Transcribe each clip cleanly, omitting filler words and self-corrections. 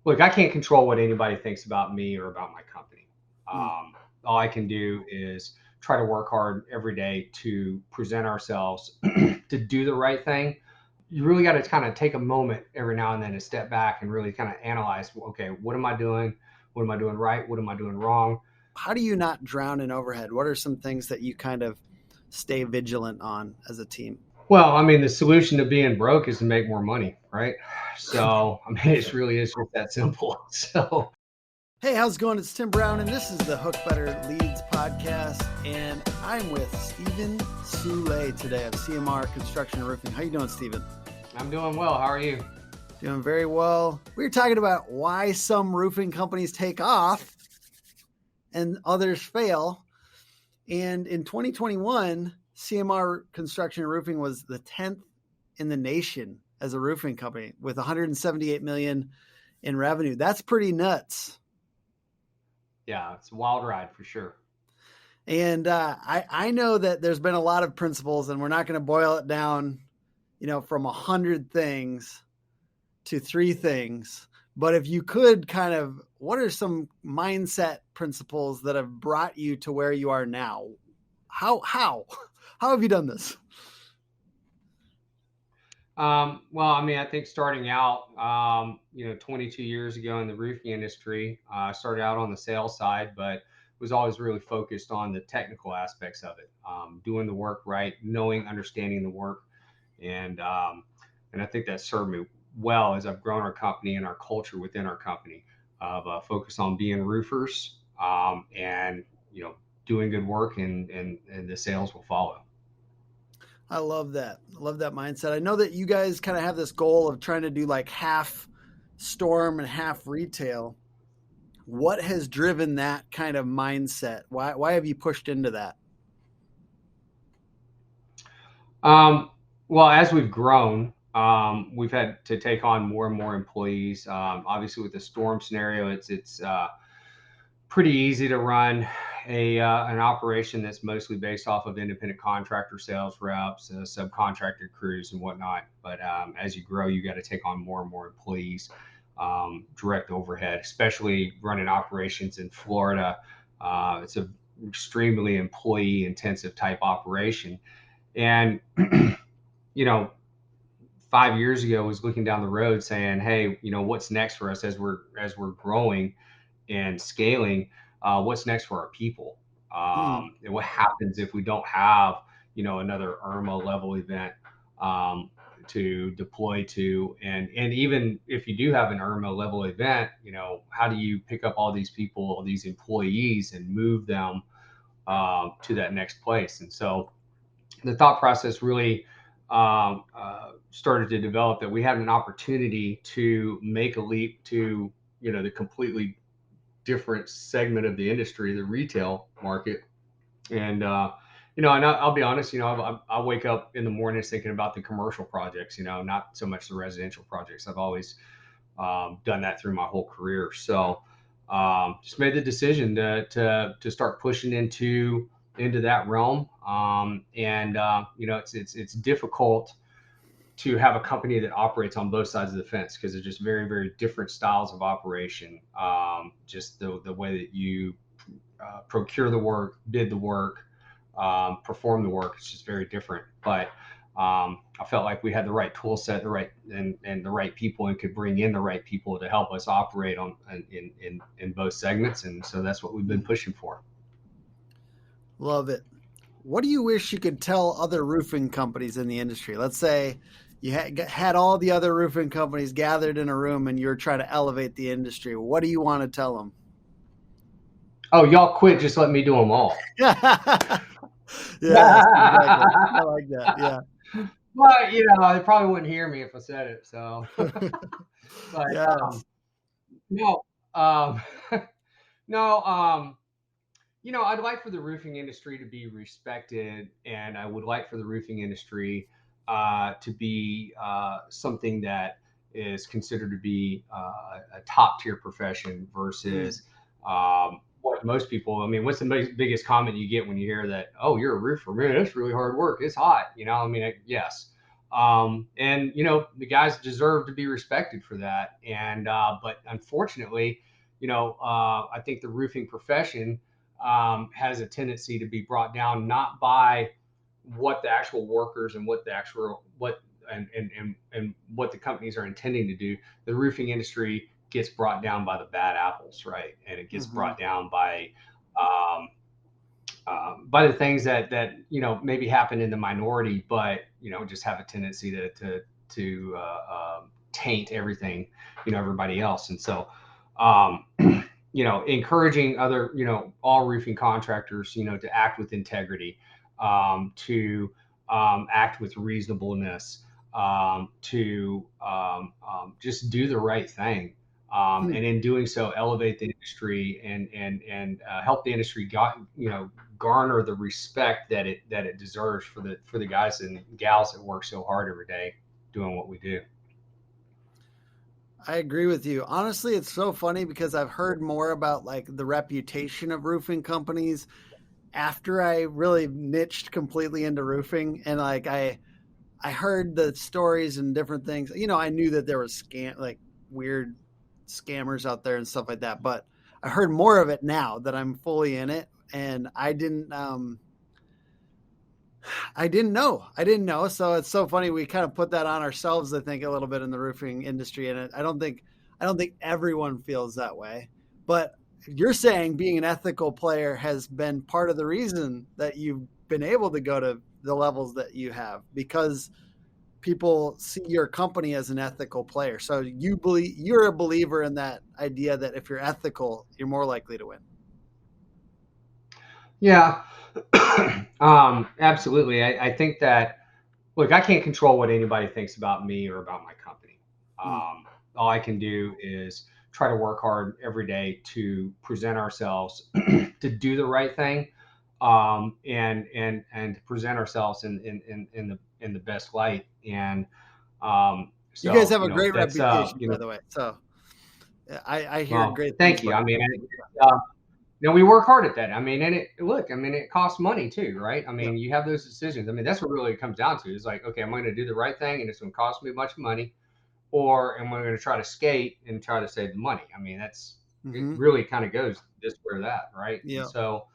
look, I can't control what anybody thinks about me or about my company. Mm. All I can do is try to work hard every day to present ourselves to do the right thing. You really got to kind of take a moment every now and then to step back and really kind of analyze, okay, what am I doing? What am I doing right? What am I doing wrong? How do you not drown in overhead? What are some things that you kind of stay vigilant on as a team? Well, I mean, the solution to being broke is to make more money, right? So, I mean, it really is just that simple. So, Hey, how's it going? It's Tim Brown, and this is the Hook Better Leads podcast, and I'm with Stephen Soule today of CMR Construction and Roofing. How you doing, Stephen? I'm doing well. How are you? Doing very well. We were talking about why some roofing companies take off and others fail. And in 2021, CMR Construction and Roofing was the 10th in the nation as a roofing company with 178 million in revenue. That's pretty nuts. Yeah, it's a wild ride for sure. And I know that there's been a lot of principles, and we're not going to boil it down, from 100 things to 3 things. But if you could kind of, what are some mindset principles that have brought you to where you are now? How have you done this? Well, I mean, I think starting out, 22 years ago in the roofing industry, I started out on the sales side, but was always really focused on the technical aspects of it, doing the work right, knowing, understanding the work, and I think that served me well as I've grown our company and our culture within our company of focus on being roofers, and doing good work, and the sales will follow. I love that. I love that mindset. I know that you guys kind of have this goal of trying to do like half storm and half retail. What has driven that kind of mindset? Why have you pushed into that? Um, well, as we've grown, we've had to take on more and more employees. Obviously, with the storm scenario, it's pretty easy to run an operation that's mostly based off of independent contractor sales reps, subcontracted crews, and whatnot. But as you grow, you got to take on more and more employees, direct overhead, especially running operations in Florida. It's a extremely employee intensive type operation, and you know, 5 years ago was looking down the road saying, hey, what's next for us as we're growing and scaling? What's next for our people? Hmm. And what happens if we don't have, another Irma level event to deploy to? And even if you do have an Irma level event, how do you pick up all these people, all these employees, and move them to that next place? And so the thought process really started to develop that we had an opportunity to make a leap to the completely different segment of the industry, the retail market. And and I'll be honest, I wake up in the mornings thinking about the commercial projects, not so much the residential projects. I've always done that through my whole career. So just made the decision to start pushing into that realm. And it's difficult to have a company that operates on both sides of the fence because they're just very, very different styles of operation. Just the way that you procure the work, bid the work, perform the work, it's just very different. But I felt like we had the right tool set, and the right people, and could bring in the right people to help us operate in both segments. And so that's what we've been pushing for. Love it. What do you wish you could tell other roofing companies in the industry? Let's say you had all the other roofing companies gathered in a room and you're trying to elevate the industry. What do you want to tell them? Oh, y'all quit! Just let me do them all. Yes, exactly. I like that. Yeah. But they probably wouldn't hear me if I said it. So, but Yes. no, um, no, I'd like for the roofing industry to be respected, and I would like for the roofing industry to be something that is considered to be a top tier profession Mm. versus what most people. I mean, what's the biggest comment you get when you hear that? Oh, you're a roofer, man. That's really hard work. It's hot. I mean, yes. And the guys deserve to be respected for that. And but unfortunately, I think the roofing profession has a tendency to be brought down not by what the actual workers and what the actual what and what the companies are intending to do. The roofing industry gets brought down by the bad apples, right? And it gets Mm-hmm. brought down um, by the things that maybe happen in the minority, but just have a tendency to taint everything, everybody else. And so, um, encouraging other, all roofing contractors, to act with integrity, to act with reasonableness, to just do the right thing. And in doing so, elevate the industry and help the industry garner the respect that it deserves for the guys and gals that work so hard every day doing what we do. I agree with you. Honestly, it's so funny because I've heard more about like the reputation of roofing companies after I really niched completely into roofing, and like I heard the stories and different things. I knew that there was weird scammers out there and stuff like that, but I heard more of it now that I'm fully in it, and I didn't know. I didn't know. So it's so funny. We kind of put that on ourselves, I think, a little bit in the roofing industry. And I don't think everyone feels that way. But you're saying being an ethical player has been part of the reason that you've been able to go to the levels that you have because people see your company as an ethical player. So you're a believer in that idea that if you're ethical, you're more likely to win. Yeah, absolutely. I think that, look, I can't control what anybody thinks about me or about my company. Mm. All I can do is try to work hard every day to present ourselves to do the right thing, and to present ourselves in the best light. And You guys so have a great that's reputation, by the way. So I hear well, great things thank you. about I mean, you. we work hard at that. I mean, and it costs money too, right? I Yeah. mean, you have those decisions. I mean, that's what really it comes down to. Is like, okay, am I going to do the right thing, and it's going to cost me a bunch of money, or am I going to try to skate and try to save the money? I mean, it Mm-hmm. really kind of goes this way or that, right? And Yeah. so,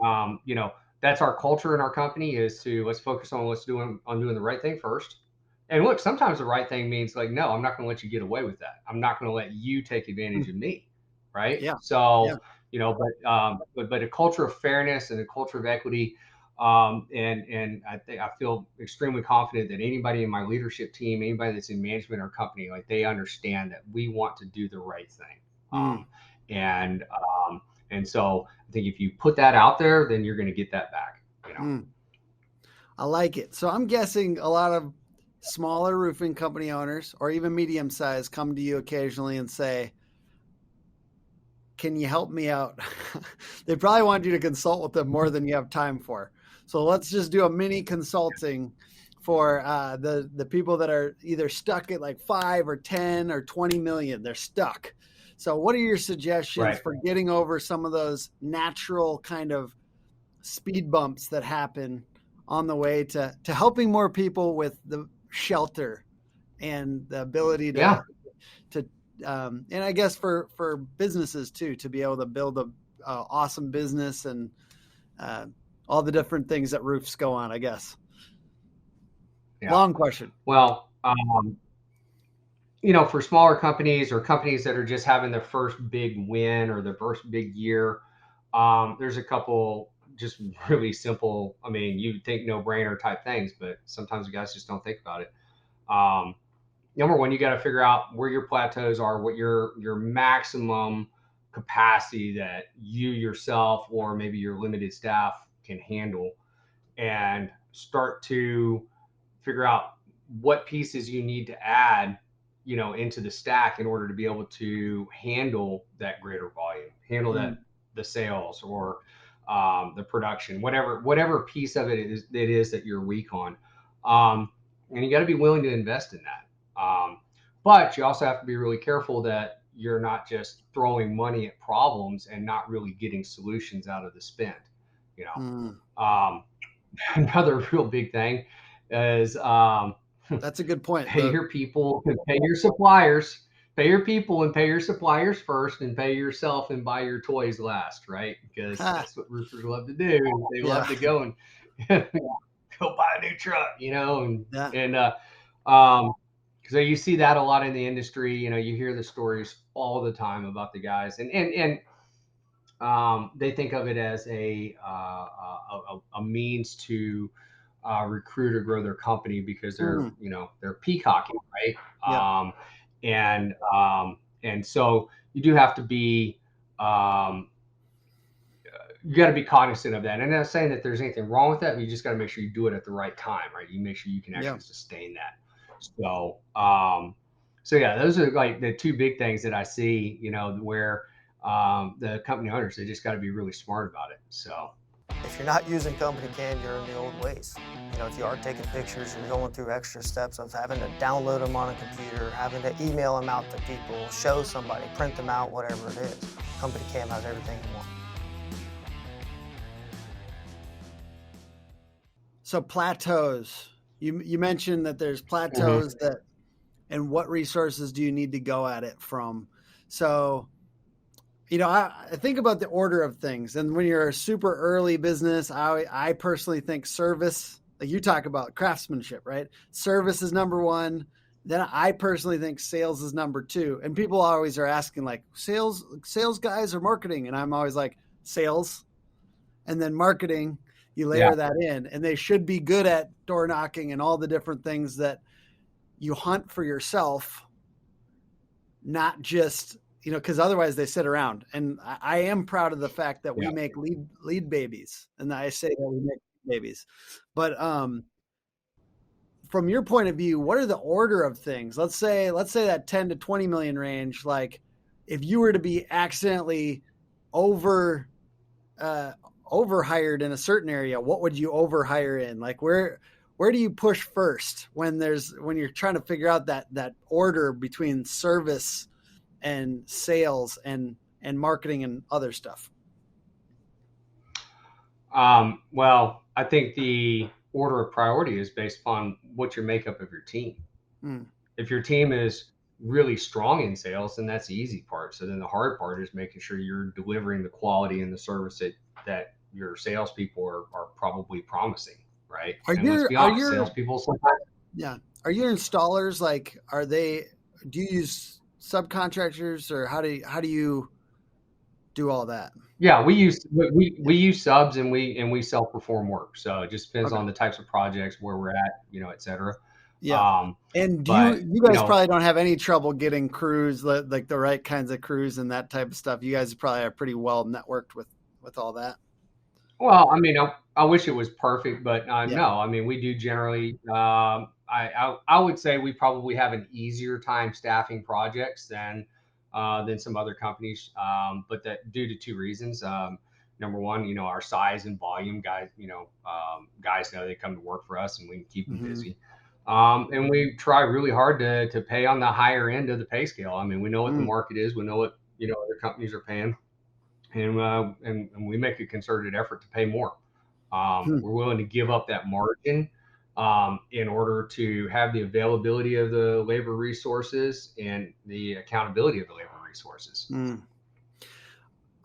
um, you know, that's our culture in our company is to let's focus on doing the right thing first. And look, sometimes the right thing means like, no, I'm not going to let you get away with that. I'm not going to let you take advantage Mm. of me, right? Yeah. Yeah. So, but a culture of fairness and a culture of equity, and I feel extremely confident that anybody in my leadership team, anybody that's in management or company, like they understand that we want to do the right thing, Mm. and so I think if you put that out there, then you're going to get that back. Mm. I like it. So I'm guessing a lot of smaller roofing company owners or even medium sized come to you occasionally and say, can you help me out? They probably want you to consult with them more than you have time for. So let's just do a mini consulting for the people that are either stuck at like 5 or 10 or 20 million. They're stuck. So what are your suggestions Right. for getting over some of those natural kind of speed bumps that happen on the way to helping more people with the shelter and the ability to Yeah. to and I guess for businesses too to be able to build a awesome business and uh, all the different things that roofs go on. I guess Yeah. long question. Well, for smaller companies or companies that are just having their first big win or their first big year, there's a couple just really simple. I mean, you'd think no brainer type things, but sometimes the guys just don't think about it. Um, Number one, you got to figure out where your plateaus are, what your maximum capacity that you yourself or maybe your limited staff can handle, and start to figure out what pieces you need to add, into the stack in order to be able to handle that greater volume, handle Mm, that the sales or the production, whatever piece of it is that you're weak on, and you got to be willing to invest in that. But you also have to be really careful that you're not just throwing money at problems and not really getting solutions out of the spend. You mm, know, another real big thing is, That's a good point. Pay your people and pay your suppliers. Pay your people and pay your suppliers first, and pay yourself and buy your toys last, right? Because that's what roofers love to do. They Yeah. love to go and go buy a new truck, Yeah. um, so you see that a lot in the industry. You hear the stories all the time about the guys, and they think of it as a means to recruit or grow their company because they're Mm. they're peacocking, right? Yep. And so you do have to be um, you got to be cognizant of that. And I'm not saying that there's anything wrong with that, but you just got to make sure you do it at the right time, right? You make sure you can Yeah. actually sustain that. So, so yeah, those are like the two big things that I see, where the company owners, they just got to be really smart about it. So, If you're not using company CAN, you're in the old ways. If you are taking pictures, you're going through extra steps of having to download them on a computer, having to email them out to people, show somebody, print them out, whatever it is. Company CAM has everything you want. So plateaus. You mentioned that there's plateaus that, and what resources do you need to go at it from? So, I think about the order of things, and when you're a super early business, I personally think service, like you talk about craftsmanship, right? Service is number one. Then I personally think sales is number two. And people always are asking like sales guys or marketing, and I'm always like sales, and then marketing. You yeah, layer that in, and they should be good at door knocking and all the different things that you hunt for yourself, not just because otherwise they sit around. And I am proud of the fact that we yeah. make lead babies, and I say that we make babies. But from your point of view, what are the order of things? Let's say that 10 to 20 million range. Like, if you were to be accidentally overhired in a certain area, what would you overhire in? Like, where do you push first when you're trying to figure out that order between service and sales and marketing and other stuff? Well, I think the order of priority is based upon what your makeup of your team. Hmm. If your team is really strong in sales, then that's the easy part. So then the hard part is making sure you're delivering the quality and the service that your salespeople are probably promising, right? Are And let's your be are honest, your salespeople sometimes. yeah, are your installers like, do you use subcontractors, or how do you do all that? Yeah, we use subs, and we self perform work. So it just depends Okay. on the types of projects, where we're at, et cetera. Yeah. Um, And but you guys probably don't have any trouble getting crews, like the right kinds of crews and that type of stuff. You guys probably are pretty well networked with all that. Well, I mean, I wish it was perfect, but Yeah. no. I mean, we do generally. I would say we probably have an easier time staffing projects than some other companies. But that due to two reasons. Number one, our size and volume. Guys know they come to work for us, and we can keep them Mm-hmm. busy. And we try really hard to pay on the higher end of the pay scale. I mean, we know what the Mm. market is. We know what other companies are paying, and we make a concerted effort to pay more. Hmm. We're willing to give up that margin in order to have the availability of the labor resources and the accountability of the labor resources. Mm.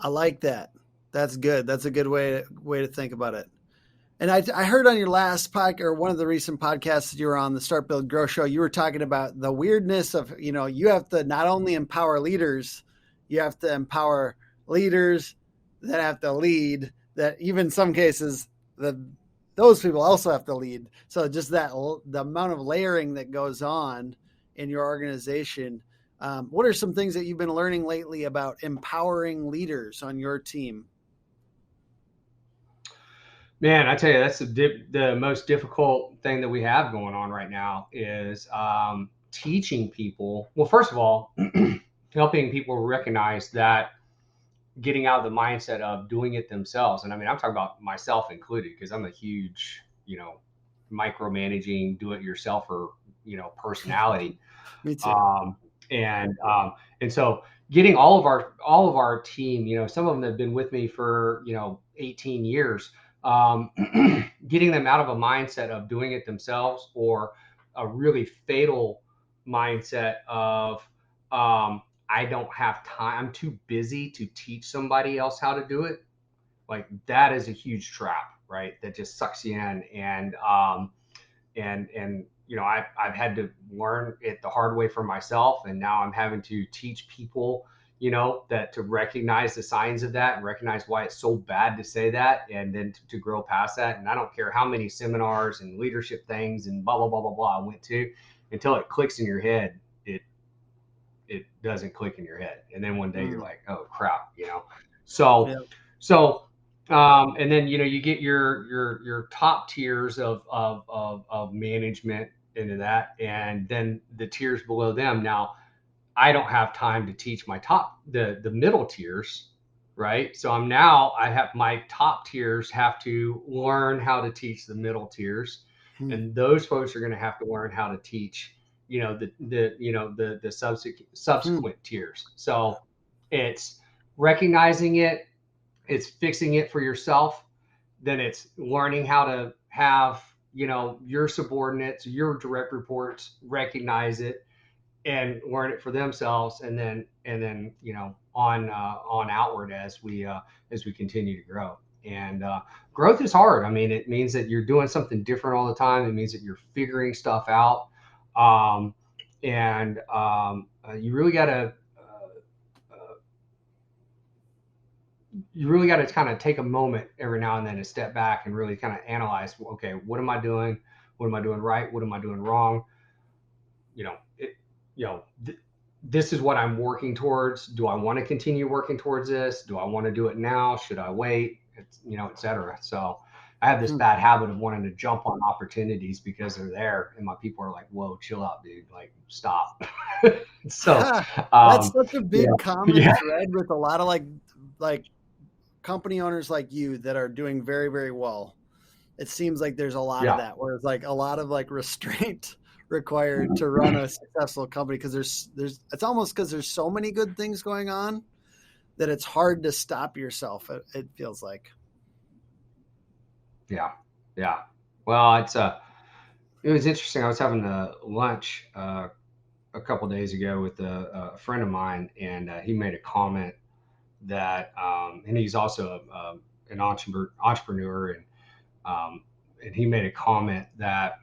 I like that. That's good. That's a good way to think about it. And I heard on your last podcast, or one of the recent podcasts that you were on, the Start Build Grow show, you were talking about the weirdness of, you have to not only empower leaders, you have to empower leaders that have to lead, that even in some cases, those people also have to lead. So just the amount of layering that goes on in your organization. What are some things that you've been learning lately about empowering leaders on your team? Man, I tell you, that's the most difficult thing that we have going on right now is teaching people. Well, first of all, helping people recognize that getting out of the mindset of doing it themselves. And I mean, I'm talking about myself included, because I'm a huge, micromanaging, do it yourselfer, personality. Me too. Um, and so getting all of our team, some of them have been with me for 18 years, getting them out of a mindset of doing it themselves, or a really fatal mindset of I don't have time. I'm too busy to teach somebody else how to do it. Like that is a huge trap, right? That just sucks you in. And you know, I've had to learn it the hard way for myself, and now I'm having to teach people, you know, that to recognize the signs of that and recognize why it's so bad to say that, and then to grow past that. And I don't care how many seminars and leadership things and blah blah blah blah blah I went to, until it clicks in your head, it doesn't click in your head, and then one day you're like, oh crap, you know. So Yeah. so and then, you know, you get your top tiers of management into that, and then the tiers below them. Now I don't have time to teach the middle tiers, right? So I have my top tiers have to learn how to teach the middle tiers, Hmm. and those folks are going to have to learn how to teach, you know, the subsequent tiers. So it's recognizing it, it's fixing it for yourself, then it's learning how to have, you know, your subordinates, your direct reports recognize it and learn it for themselves, and then you know, on outward as we continue to grow. And growth is hard. I mean, it means that you're doing something different all the time. It means that you're figuring stuff out, um, and you really got to kind of take a moment every now and then to step back and really kind of analyze, okay, what am I doing? What am I doing right? What am I doing wrong? You know, you know, this is what I'm working towards. Do I want to continue working towards this? Do I want to do it now? Should I wait? It's, you know, et cetera. So I have this bad habit of wanting to jump on opportunities because they're there, and my people are like, "Whoa, chill out, dude! Like, stop." So, That's such a yeah, big common yeah, thread with a lot of like company owners like you that are doing very, very well. It seems like there's a lot of yeah, that, where it's like a lot of like restraint required to run a successful company, because there's it's almost because there's so many good things going on that it's hard to stop yourself. It feels like. yeah, yeah. Well, it was interesting. I was having a lunch a couple days ago with a friend of mine, and he made a comment that, and he's also an entrepreneur, um, and he made a comment that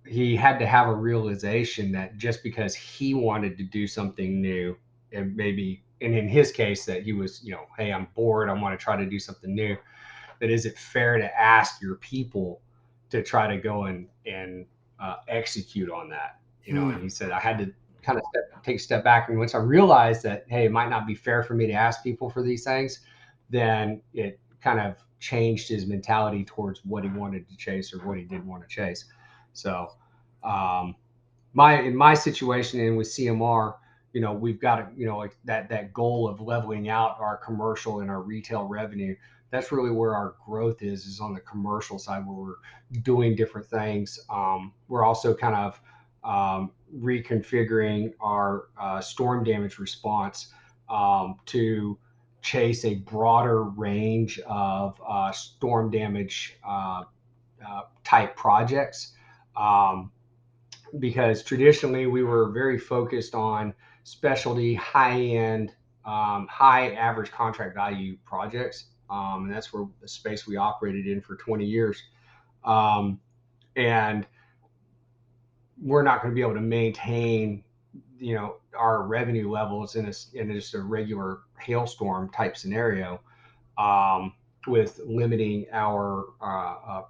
he had to have a realization that just because he wanted to do something new, and maybe, and in his case, that he was, you know, hey, I'm bored, I want to try to do something new. That is it fair to ask your people to try to go and execute on that, you know? Hmm. And he said I had to kind of take a step back, and once I realized that, hey, it might not be fair for me to ask people for these things, then it kind of changed his mentality towards what he wanted to chase or what he didn't want to chase. So um, in my situation and with CMR, you know, we've got, you know, like that goal of leveling out our commercial and our retail revenue. That's really where our growth is on the commercial side, where we're doing different things. We're also kind of reconfiguring our storm damage response to chase a broader range of storm damage type projects. Um, because traditionally we were very focused on specialty, high end, high average contract value projects. And that's where the space we operated in for 20 years. Um, and we're not going to be able to maintain, you know, our revenue levels in just a regular hailstorm type scenario, um, with limiting our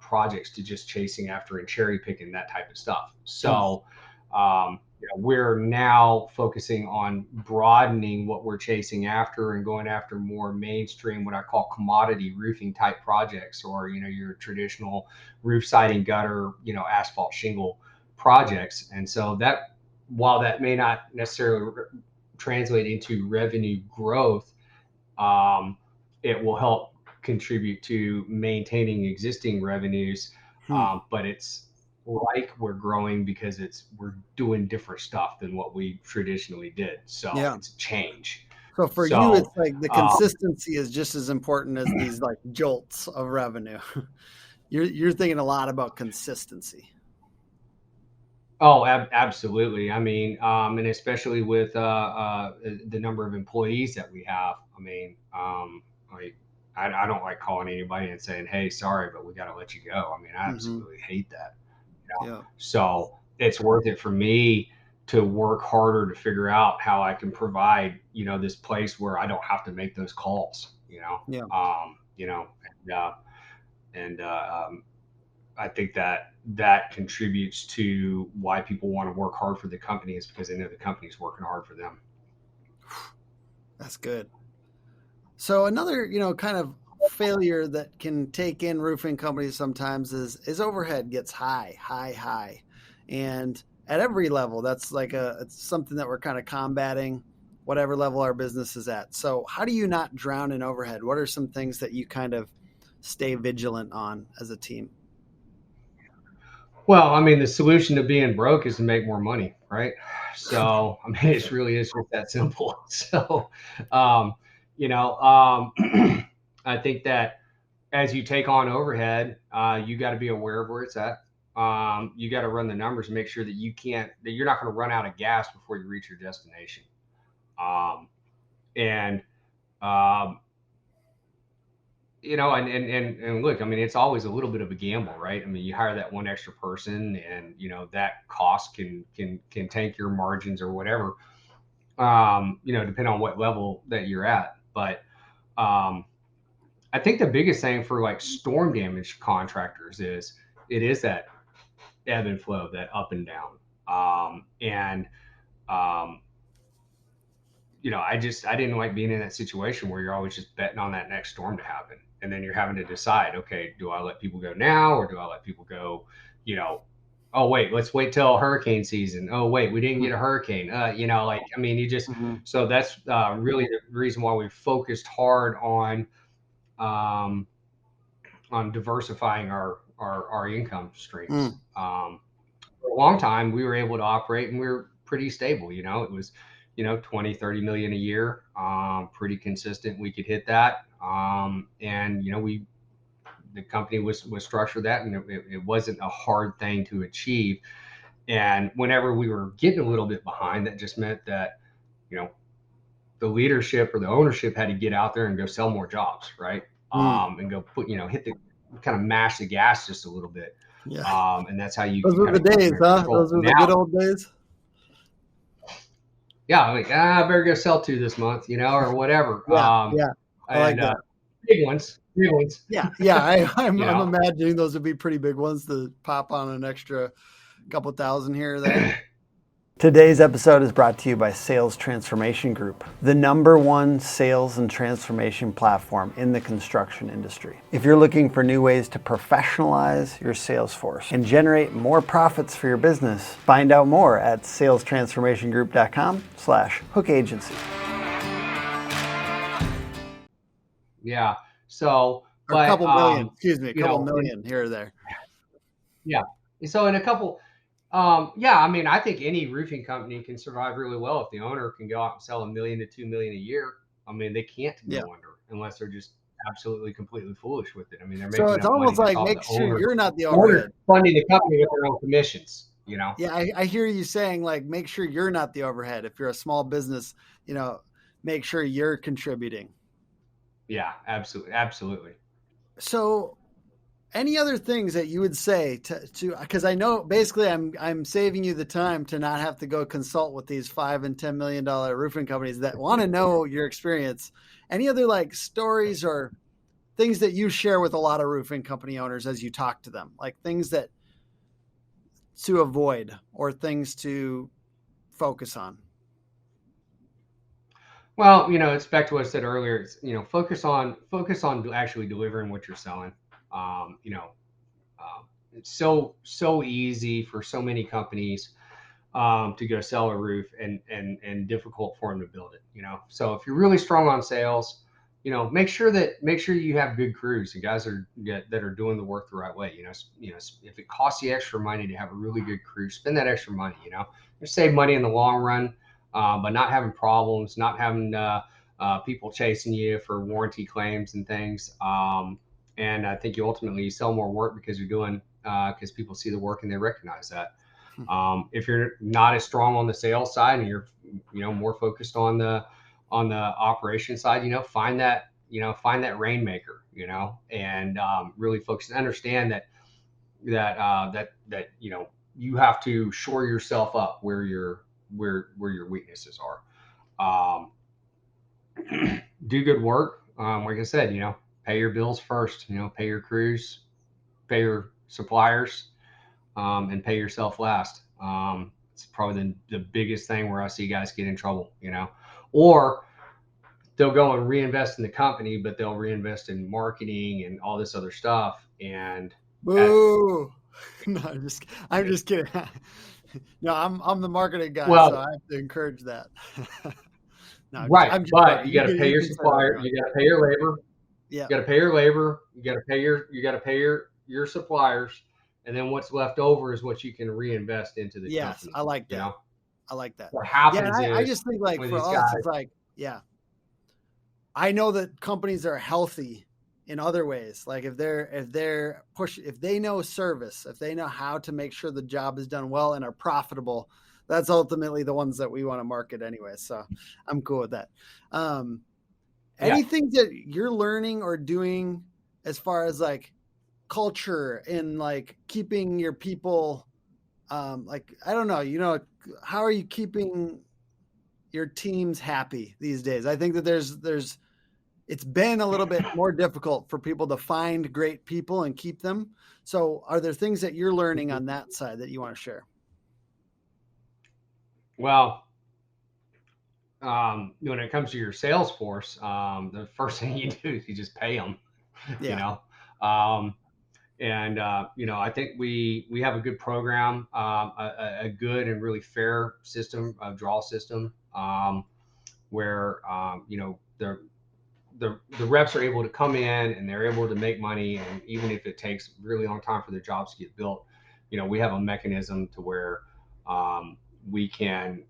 projects to just chasing after and cherry picking that type of stuff. Hmm. So you know, we're now focusing on broadening what we're chasing after and going after more mainstream, what I call commodity roofing type projects, or, you know, your traditional roof siding, gutter, you know, asphalt shingle projects. And so that, while that may not necessarily translate into revenue growth, um, it will help contribute to maintaining existing revenues. Hmm. But it's like we're growing because we're doing different stuff than what we traditionally did. So Yeah. it's a change. So for you, it's So like the consistency is just as important as these like jolts of revenue. You're thinking a lot about consistency. Oh, absolutely. I mean, and especially with the number of employees that we have. I mean, like I don't like calling anybody and saying, "Hey, sorry, but we got to let you go." I mean, I Hmm. absolutely hate that. You know? Yeah. So it's worth it for me to work harder to figure out how I can provide, this place where I don't have to make those calls. Yeah. And I think that that contributes to why people want to work hard for the company is because they know the company's working hard for them. That's good. So another, kind of failure that can take in roofing companies sometimes is overhead gets high, high, high. And at every level, that's like it's something that we're kind of combating whatever level our business is at. So how do you not drown in overhead? What are some things that you kind of stay vigilant on as a team? Well, I mean, the solution to being broke is to make more money, right? So, I mean, it really is just that simple. So, um, I think that as you take on overhead, you got to be aware of where it's at. You got to run the numbers and make sure that that you're not going to run out of gas before you reach your destination. Um, and um, and look, I mean, it's always a little bit of a gamble, right? I mean, you hire that one extra person, and that cost can tank your margins or whatever. Depending on what level that you're at. But um, I think the biggest thing for like storm damage contractors is it is that ebb and flow, that up and down, and um, I didn't like being in that situation where you're always just betting on that next storm to happen. And then you're having to decide, okay, do I let people go now or do I let people go, you know, oh, wait, let's wait till hurricane season. Oh, wait, we didn't get a hurricane. I mean, Mm-hmm. so that's really the reason why we focused hard um, on diversifying our income streams. Mm. For a long time we were able to operate and we were pretty stable. It was 20-30 million a year, pretty consistent. We could hit that, and we the company was structured that, and it wasn't a hard thing to achieve. And whenever we were getting a little bit behind, that just meant that you know the leadership or the ownership had to get out there and go sell more jobs, right? Mm. And go hit the kind of mash the gas just a little bit. Yeah. And that's how you Those can were kind the of keep days, them in huh? control. Those were the Now, good old days. yeah, like, I better go sell two this month, or whatever. Yeah. Yeah. I like And that. big ones, Yeah, yeah. I'm you I'm know. imagining those would be pretty big ones to pop on an extra couple thousand here or there. Today's episode is brought to you by Sales Transformation Group, the #1 sales and transformation platform in the construction industry. If you're looking for new ways to professionalize your sales force and generate more profits for your business, find out more at salestransformationgroup.com/hookagency. Yeah. So, Or a but couple million, excuse me, a you couple know, in, million here or there. yeah. So in a couple, yeah, I mean, I think any roofing company can survive really well if the owner can go out and sell 1 million to 2 million a year. I mean, they can't Yeah. go under unless they're just absolutely completely foolish with it. I mean, they're So making it's enough money almost that's like all make the sure owner. you're not the The owner's overhead. funding the company with their own commissions. Yeah, I hear you saying like make sure you're not the overhead. If you're a small business, you know, make sure you're contributing. Yeah, absolutely, absolutely. So any other things that you would say to because I know basically I'm saving you the time to not have to go consult with these $5 and $10 million roofing companies that want to know your experience. Any other like stories or things that you share with a lot of roofing company owners as you talk to them, like things that to avoid or things to focus on? Well, it's back to what I said earlier. It's focus on actually delivering what you're selling. Um, you know, it's so easy for so many companies to go sell a roof, and difficult for them to build it. So if you're really strong on sales, make sure you have good crews and guys that are doing the work the right way. If it costs you extra money to have a really good crew, spend that extra money. You save money in the long run, but not having problems, not having people chasing you for warranty claims and things. And I think you ultimately sell more work because you're doing because people see the work and they recognize that. If you're not as strong on the sales side and you're, more focused on the operation side, find that rainmaker, and really focus and understand that you have to shore yourself up where your weaknesses are. Do good work. Like I said, pay your bills first. Pay your crews, pay your suppliers, and pay yourself last. It's probably the biggest thing where I see guys get in trouble. Or they'll go and reinvest in the company, but they'll reinvest in marketing and all this other stuff. And Boo! No, I'm just kidding. No, I'm the marketing guy, so well, I have to encourage that. No, right, I'm just but you got to pay you your can say whatever you supplier, want. you got to pay your labor, Yeah. you got to pay your labor, you got to pay your suppliers, and then what's left over is what you can reinvest into the Yes, company. I like that. I like that. What Yeah, and happens I is just think like with for these us, guys, it's like, yeah, I know that companies are healthy in other ways. Like if they know service, if they know how to make sure the job is done well and are profitable, that's ultimately the ones that we want to market anyway. So I'm cool with that. yeah, Anything that you're learning or doing as far as like culture and like keeping your people, like, I don't know, how are you keeping your teams happy these days? I think that it's been a little bit more difficult for people to find great people and keep them. So are there things that you're learning on that side that you want to share? well, when it comes to your sales force, the first thing you do is you just pay them, you Yeah. know. Um, and I think we have a good program, a good and really fair system, draw system, where the reps are able to come in and they're able to make money, and even if it takes a really long time for the jobs to get built, we have a mechanism to where we can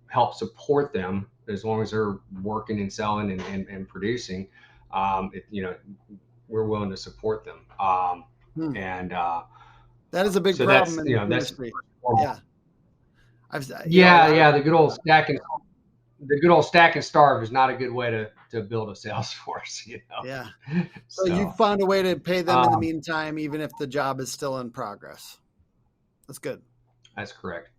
help support them as long as they're working and selling and producing. We're willing to support them. Hmm. And That is a big so problem that's in this that's industry. Yeah. I've, a yeah, lot of, yeah. The good old stack and starve is not a good way to build a sales force. yeah. So you So found a way to pay them in the um, meantime, even if the job is still in progress. That's good. that's correct.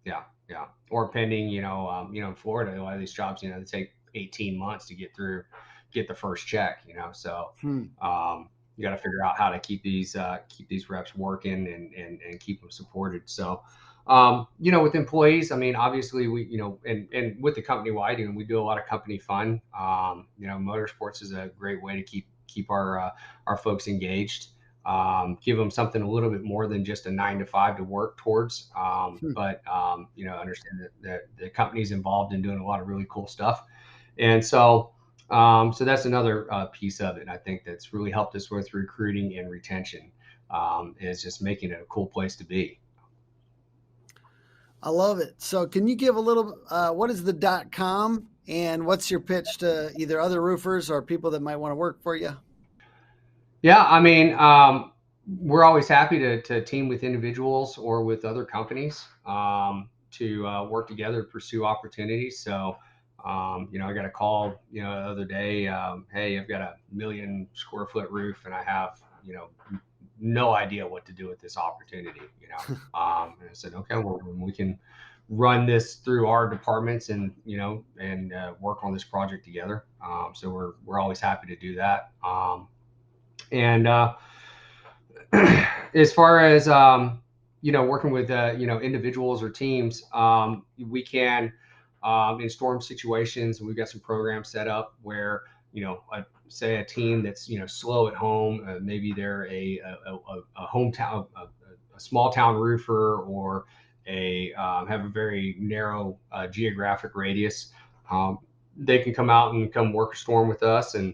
Yeah, yeah. Or pending, in Florida, a lot of these jobs, they take 18 months to get the first check. So Hmm. you got to figure out how to keep these reps working and keep them supported. So, with employees, I mean, obviously and with the company wide, we do a lot of company fun. Motorsports is a great way to keep our folks engaged. Give them something a little bit more than just a 9 to 5 to work towards. Hmm. But understand that the company's involved in doing a lot of really cool stuff, and so that's another piece of it. I think that's really helped us with recruiting and retention. Is just making it a cool place to be. I love it. So can you give a little, what is the .com and what's your pitch to either other roofers or people that might want to work for you? Yeah, I mean, we're always happy to team with individuals or with other companies to work together to pursue opportunities. So, I got a call, the other day. Hey, I've got a 1,000,000 square foot roof, and I have, no idea what to do with this opportunity. And I said, okay, well, we can run this through our departments and work on this project together. So we're always happy to do that. And as far as working with individuals or teams, we can in storm situations. We've got some programs set up where say a team that's slow at home. Maybe they're a hometown, a small town roofer, or have a very narrow geographic radius. They can come out and come work a storm with us, and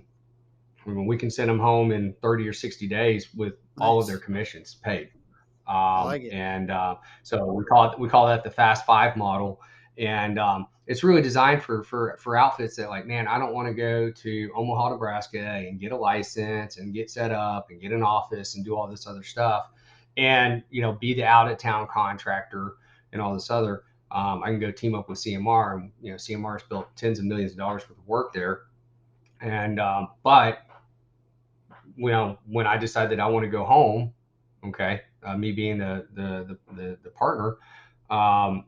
I mean, we can send them home in 30 or 60 days with all of their Nice. commissions paid. I like it. And so we call that the Fast Five model, and it's really designed for outfits that like, man, I don't want to go to Omaha, Nebraska, and get a license and get set up and get an office and do all this other stuff. and, be the out of town contractor and all this other, I can go team up with CMR, and, CMR has built tens of millions of dollars worth of work there. And, but, when I decide that I want to go home, okay, me being the partner, um,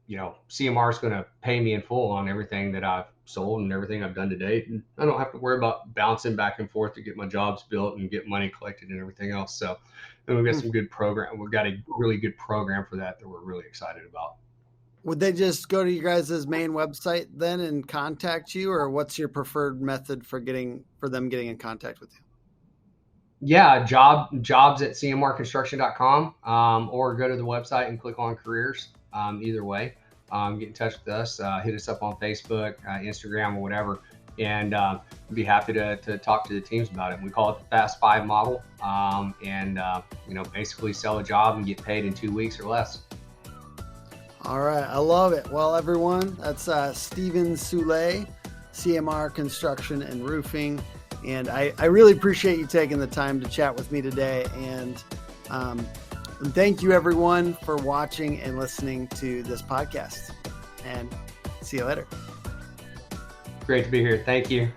CMR is going to pay me in full on everything that I've sold and everything I've done to date. And I don't have to worry about bouncing back and forth to get my jobs built and get money collected and everything else. So, and we've got some good program. We've got a really good program for that we're really excited about. Would they just go to you guys' main website then and contact you, or what's your preferred method for them getting in contact with you? Yeah, jobs at cmrconstruction.com, or go to the website and click on careers. Either way, get in touch with us, hit us up on Facebook, Instagram, or whatever, and be happy to talk to the teams about it. We call it the Fast 5 model, and basically sell a job and get paid in 2 weeks or less. All right, I love it. Well, everyone, that's Steven Soule, CMR Construction and Roofing. And I really appreciate you taking the time to chat with me today. And thank you, everyone, for watching and listening to this podcast. And see you later. Great to be here. Thank you.